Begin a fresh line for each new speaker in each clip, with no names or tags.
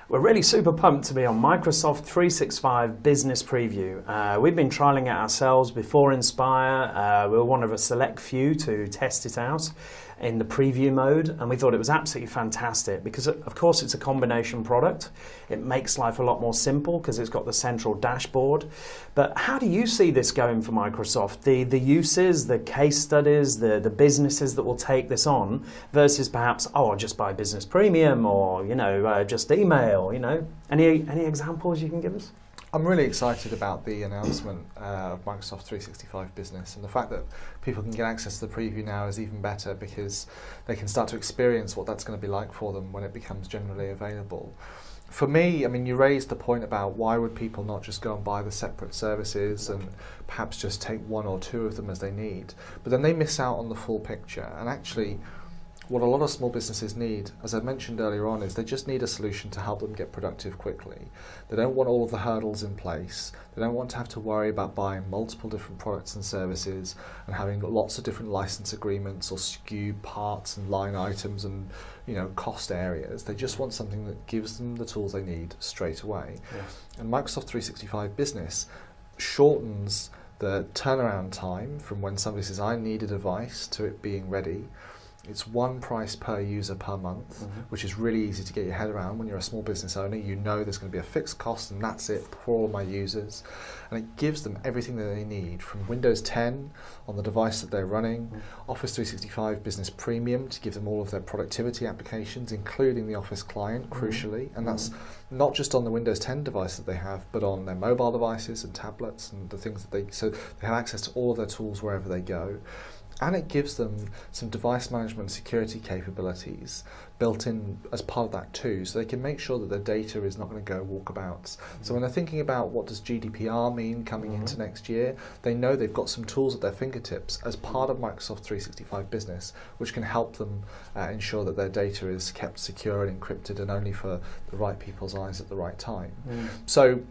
We're really super pumped to be on Microsoft 365 Business Preview. We've been trialling it ourselves before Inspire. We were one of a select few to test it out in the preview mode, and we thought it was absolutely fantastic because, of course, it's a combination product. It makes life a lot more simple because it's got the central dashboard. But how do you see this going for Microsoft? The uses, the case studies, the businesses that will take this on versus perhaps, oh, I'll just buy Business Premium or, just email, Any examples you can give us?
I'm really excited about the announcement of Microsoft 365 Business, and the fact that people can get access to the preview now is even better because they can start to experience what that's going to be like for them when it becomes generally available. For me, you raised the point about why would people not just go and buy the separate services and perhaps just take one or two of them as they need, but then they miss out on the full picture. And actually, what a lot of small businesses need, as I mentioned earlier on, is they just need a solution to help them get productive quickly. They don't want all of the hurdles in place. They don't want to have to worry about buying multiple different products and services and having lots of different license agreements or skewed parts and line items and cost areas. They just want something that gives them the tools they need straight away. Yes. And Microsoft 365 Business shortens the turnaround time from when somebody says, I need a device, to it being ready. It's one price per user per month, which is really easy to get your head around when you're a small business owner. You know there's going to be a fixed cost and that's it for all my users. And it gives them everything that they need from Windows 10 on the device that they're running, Office 365 Business Premium to give them all of their productivity applications, including the Office client, crucially. And that's not just on the Windows 10 device that they have, but on their mobile devices and tablets and the things that so they have access to all of their tools wherever they go. And it gives them some device management security capabilities built in as part of that too, so they can make sure that their data is not going to go walkabouts. So when they're thinking about what does GDPR mean coming into next year, they know they've got some tools at their fingertips as part of Microsoft 365 Business, which can help them ensure that their data is kept secure and encrypted and only for the right people's eyes at the right time. So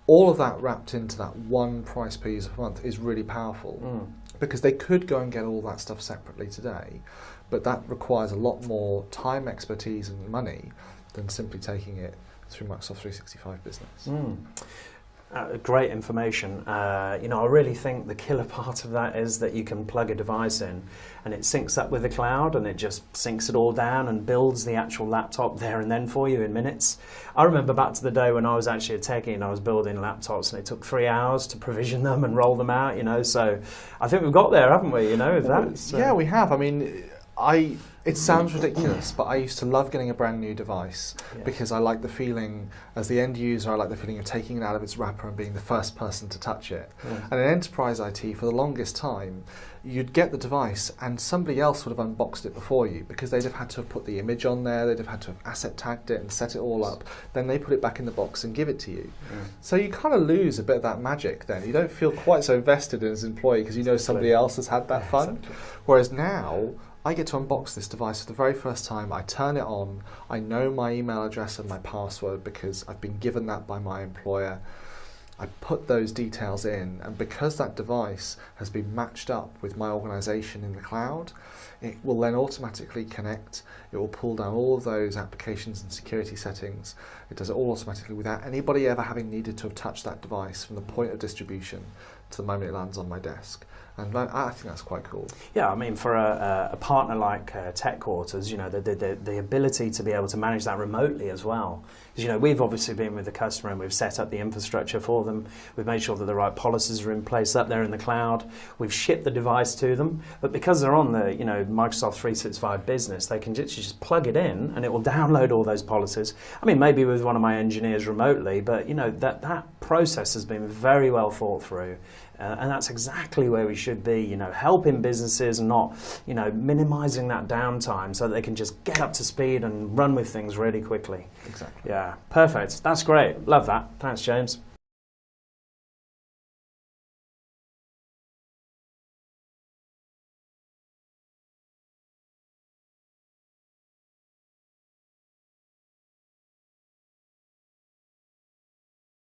all of that wrapped into that one price per user per month is really powerful because they could go and get all that stuff separately today, but that requires a lot more time, expertise and money than simply taking it through Microsoft 365 Business.
Great information. I really think the killer part of that is that you can plug a device in and it syncs up with the cloud and it just syncs it all down and builds the actual laptop there and then for you in minutes. I remember back to the day when I was actually a techie and I was building laptops and it took 3 hours to provision them and roll them out, so I think we've got there, haven't we, with that?
Yeah, we have. It sounds ridiculous, but I used to love getting a brand new device because I like the feeling, as the end user, I like the feeling of taking it out of its wrapper and being the first person to touch it. And in enterprise IT, for the longest time, you'd get the device and somebody else would have unboxed it before you because they'd have had to have put the image on there, they'd have had to have asset tagged it and set it all up. Then they put it back in the box and give it to you. So you kind of lose a bit of that magic then. You don't feel quite so invested as an employee because you know somebody else has had that fun. Whereas now, I get to unbox this device for the very first time. I turn it on. I know my email address and my password because I've been given that by my employer. I put those details in, and because that device has been matched up with my organization in the cloud, it will then automatically connect. It will pull down all of those applications and security settings. It does it all automatically without anybody ever having needed to have touched that device from the point of distribution to the moment it lands on my desk. And I think that's quite cool. Yeah,
for a partner like TechQuarters, the ability to be able to manage that remotely as well. Because, we've obviously been with the customer and we've set up the infrastructure for them. We've made sure that the right policies are in place up there in the cloud. We've shipped the device to them. But because they're on the, Microsoft 365 Business, they can just plug it in and it will download all those policies. Maybe with one of my engineers remotely, but, that process has been very well thought through. And that's exactly where we should be, helping businesses and not, minimizing that downtime so that they can just get up to speed and run with things really quickly.
Exactly.
Yeah, perfect. That's great. Love that. Thanks, James.